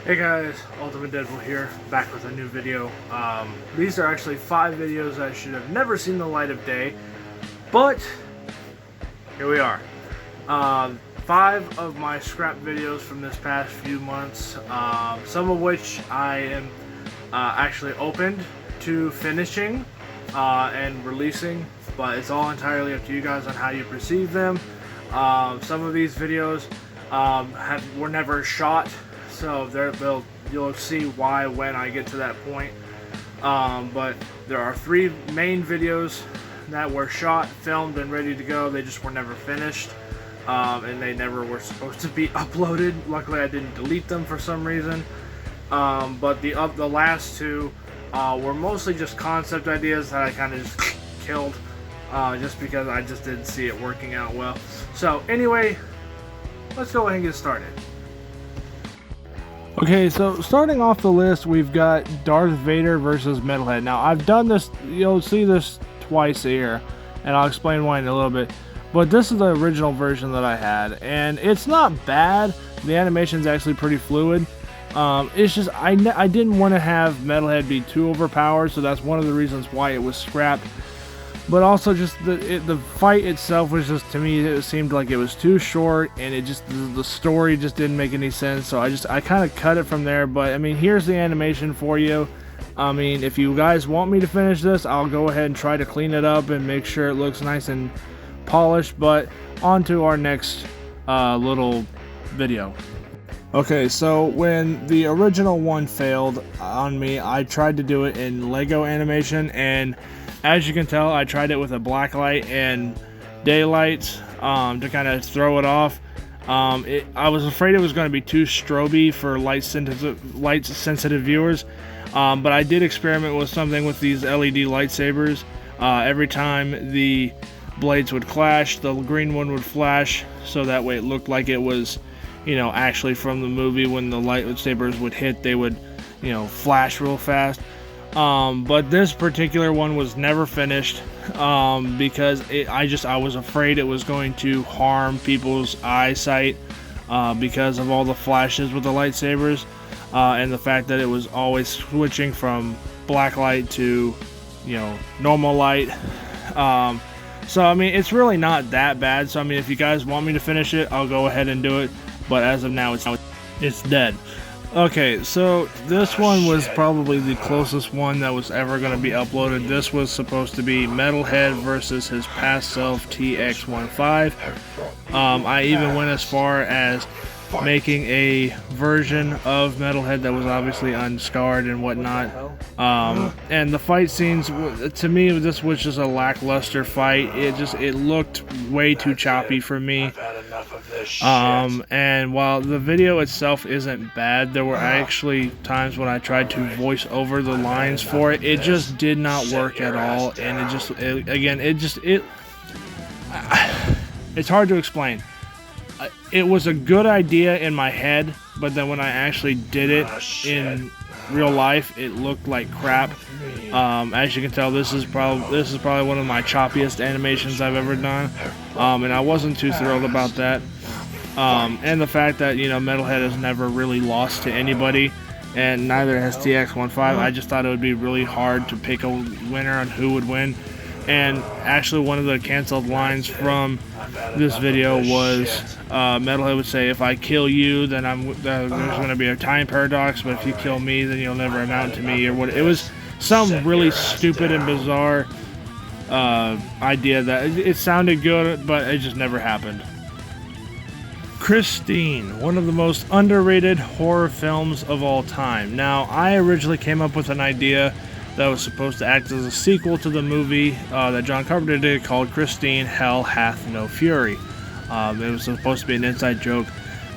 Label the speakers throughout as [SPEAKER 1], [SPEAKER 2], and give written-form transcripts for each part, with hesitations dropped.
[SPEAKER 1] Hey guys, Ultimate Deadpool here, back with a new video. These are actually 5 videos that should have never seen the light of day, but here we are. 5 of my scrap videos from this past few months, some of which I am actually opened to finishing and releasing, but it's all entirely up to you guys on how you perceive them. Some of these videos were never shot, so you'll see why when I get to that point. But there are 3 main videos that were shot, filmed, and ready to go. They just were never finished, and they never were supposed to be uploaded. Luckily, I didn't delete them for some reason. But the last 2 were mostly just concept ideas that I kind of just killed, just because I just didn't see it working out well. So anyway, let's go ahead and get started. Okay, so starting off the list, we've got Darth Vader versus Metalhead. Now, I've done this, you'll see this twice here, and I'll explain why in a little bit. But this is the original version that I had, and it's not bad. The animation's actually pretty fluid. It's just, I didn't want to have Metalhead be too overpowered, so that's one of the reasons why it was scrapped. But also just the fight itself was just, to me, it seemed like it was too short, and it just, the story just didn't make any sense, so I kind of cut it from there. But I mean, here's the animation for you. I mean, if you guys want me to finish this, I'll go ahead and try to clean it up and make sure it looks nice and polished. But on to our next little video. Okay, so when the original one failed on me, I tried to do it in Lego animation, and as you can tell, I tried it with a blacklight and daylight to kind of throw it off. I was afraid it was going to be too stroby for light-sensitive viewers, but I did experiment with something with these LED lightsabers. Every time the blades would clash, the green one would flash, so that way it looked like it was, you know, actually from the movie. When the lightsabers would hit, they would, you know, flash real fast. But this particular one was never finished, because I was afraid it was going to harm people's eyesight, because of all the flashes with the lightsabers, and the fact that it was always switching from black light to, you know, normal light. So I mean, it's really not that bad. So I mean, if you guys want me to finish it, I'll go ahead and do it. But as of now, it's dead. Okay, so this one was probably the closest one that was ever going to be uploaded. This was supposed to be Metalhead versus his past self, TX15. I even went as far as making a version of Metalhead that was obviously unscarred and whatnot. And the fight scenes, to me, this was just a lackluster fight. It looked way too choppy for me. And while the video itself isn't bad, there were actually times when I tried to voice over the lines for it. It just did not work at all, and it's hard to explain. It was a good idea in my head, but then when I actually did it in real life, it looked like crap. As you can tell, this is probably one of my choppiest animations I've ever done, and I wasn't too thrilled about that. And the fact that, you know, Metalhead has never really lost to anybody, and neither has TX15. I just thought it would be really hard to pick a winner on who would win. And actually, one of the canceled lines from this video was, Metalhead would say, "If I kill you, then there's going to be a time paradox, but if you kill me, then you'll never amount to me," or what. It was some really stupid and bizarre idea that it sounded good, but it just never happened. Christine, one of the most underrated horror films of all time. Now, I originally came up with an idea that was supposed to act as a sequel to the movie that John Carpenter did called Christine, Hell Hath No Fury. It was supposed to be an inside joke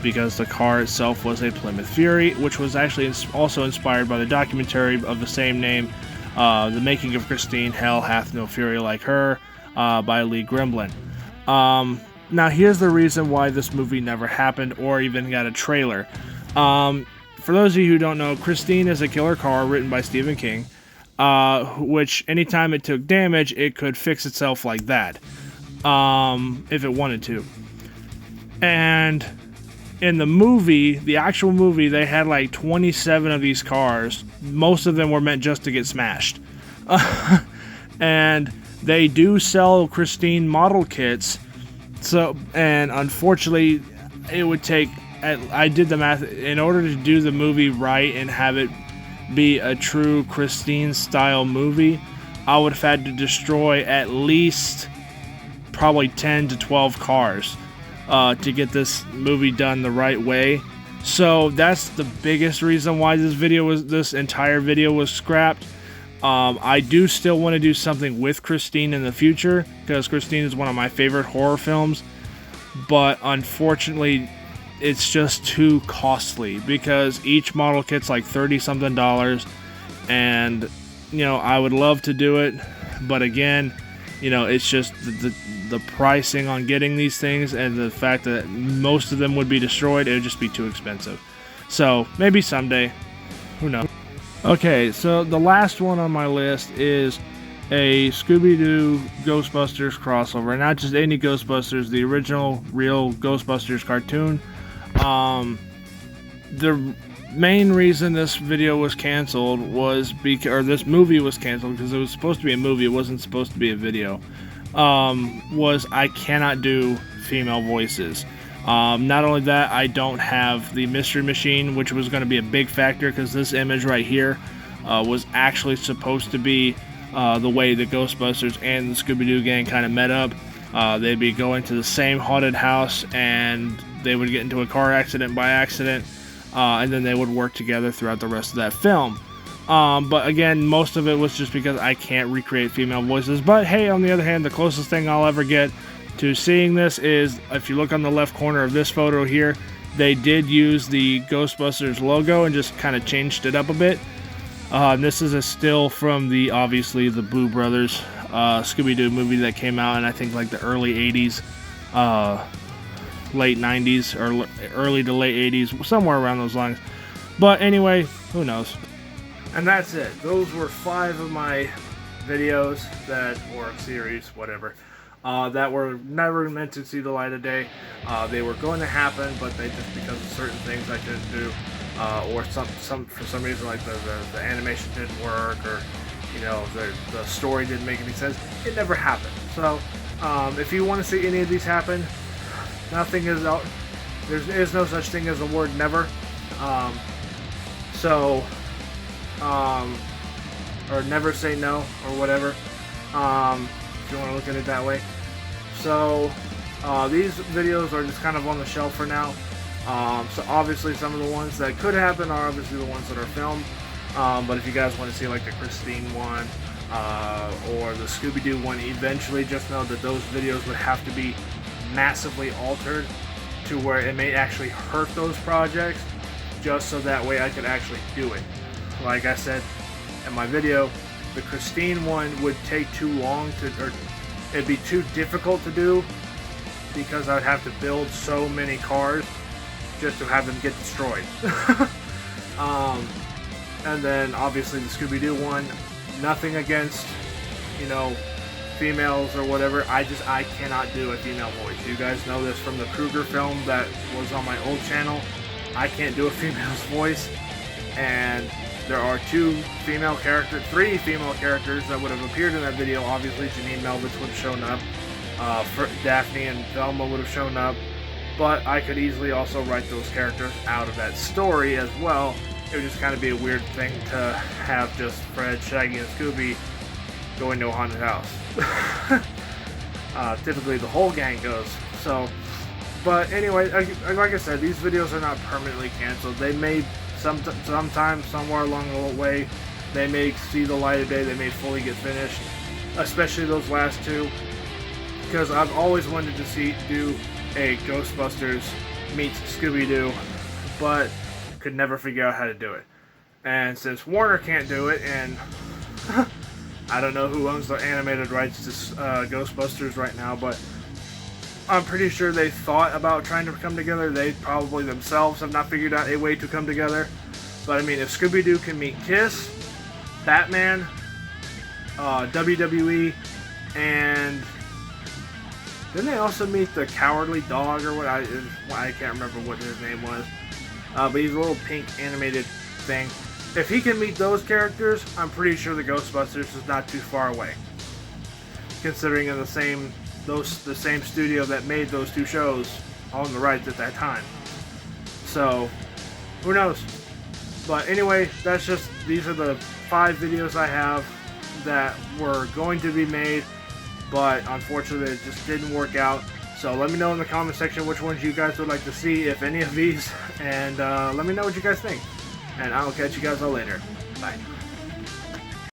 [SPEAKER 1] because the car itself was a Plymouth Fury, which was actually also inspired by the documentary of the same name, The Making of Christine, Hell Hath No Fury Like Her, by Lee Grimblin. Now, here's the reason why this movie never happened or even got a trailer. For those of you who don't know, Christine is a killer car written by Stephen King, which anytime it took damage, it could fix itself like that, if it wanted to. And In the movie, the actual movie, they had like 27 of these cars. Most of them were meant just to get smashed. And they do sell Christine model kits. So, and unfortunately, it would take, I did the math, in order to do the movie right and have it be a true Christine style movie, I would have had to destroy at least probably 10 to 12 cars to get this movie done the right way. So that's the biggest reason why this entire video was scrapped. I do still want to do something with Christine in the future, because Christine is one of my favorite horror films, but unfortunately it's just too costly, because each model kit's like $30 something, and you know, I would love to do it, but again, you know, it's just the pricing on getting these things, and the fact that most of them would be destroyed, it would just be too expensive. So maybe someday, who knows. Okay, so the last one on my list is a Scooby-Doo Ghostbusters crossover. Not just any Ghostbusters, the original real Ghostbusters cartoon. The main reason this video was canceled was this movie was canceled, because it was supposed to be a movie, it wasn't supposed to be a video. Was I cannot do female voices. Not only that, I don't have the Mystery Machine, which was going to be a big factor, because this image right here was actually supposed to be the way the Ghostbusters and the Scooby-Doo gang kind of met up. They'd be going to the same haunted house, and they would get into a car accident by accident, and then they would work together throughout the rest of that film. But again, most of it was just because I can't recreate female voices. But hey, on the other hand, the closest thing I'll ever get to seeing this is, if you look on the left corner of this photo here, they did use the Ghostbusters logo and just kind of changed it up a bit. And this is a still from obviously the Blue Brothers Scooby-Doo movie that came out in, I think, like the early 80s, late 90s, or early to late 80s, somewhere around those lines. But anyway, who knows. And that's it. Those were 5 of my videos or series, whatever, that were never meant to see the light of day. They were going to happen, but they just, because of certain things I couldn't do, or for some reason, like the animation didn't work, or you know, the story didn't make any sense, it never happened. So if you want to see any of these happen, nothing is out. There is no such thing as the word never. Or never say no, or whatever, if you want to look at it that way. So these videos are just kind of on the shelf for now. So obviously some of the ones that could happen are obviously the ones that are filmed. But if you guys want to see like the Christine one, or the Scooby-Doo one eventually, just know that those videos would have to be massively altered to where it may actually hurt those projects, just so that way I could actually do it. Like I said in my video, the Christine one would take too long or it'd be too difficult to do, because I'd have to build so many cars just to have them get destroyed. And then obviously the Scooby-Doo one, nothing against, you know, females or whatever, I cannot do a female voice. You guys know this from the Krueger film that was on my old channel. I can't do a female's voice, and there are 3 female characters that would have appeared in that video. Obviously Janine Melvitz would have shown up, Daphne and Velma would have shown up, but I could easily also write those characters out of that story as well. It would just kind of be a weird thing to have just Fred, Shaggy, and Scooby go into a haunted house. Typically the whole gang goes. So, but anyway, like I said, these videos are not permanently canceled. They may sometime, somewhere along the way, they may see the light of day, they may fully get finished, especially those last 2, because I've always wanted to do a Ghostbusters meets Scooby-Doo, but could never figure out how to do it. And since Warner can't do it, and I don't know who owns the animated rights to Ghostbusters right now, but I'm pretty sure they thought about trying to come together. They probably themselves have not figured out a way to come together. But I mean, if Scooby-Doo can meet Kiss, Batman, WWE, and Didn't they also meet the Cowardly Dog or what? I can't remember what his name was. But he's a little pink animated thing. If he can meet those characters, I'm pretty sure the Ghostbusters is not too far away. Considering in the same studio that made those two shows on the rights at that time. So, who knows? But anyway, these are the 5 videos I have that were going to be made, but unfortunately it just didn't work out. So let me know in the comment section which ones you guys would like to see, if any of these, and let me know what you guys think. And I'll catch you guys all later. Bye.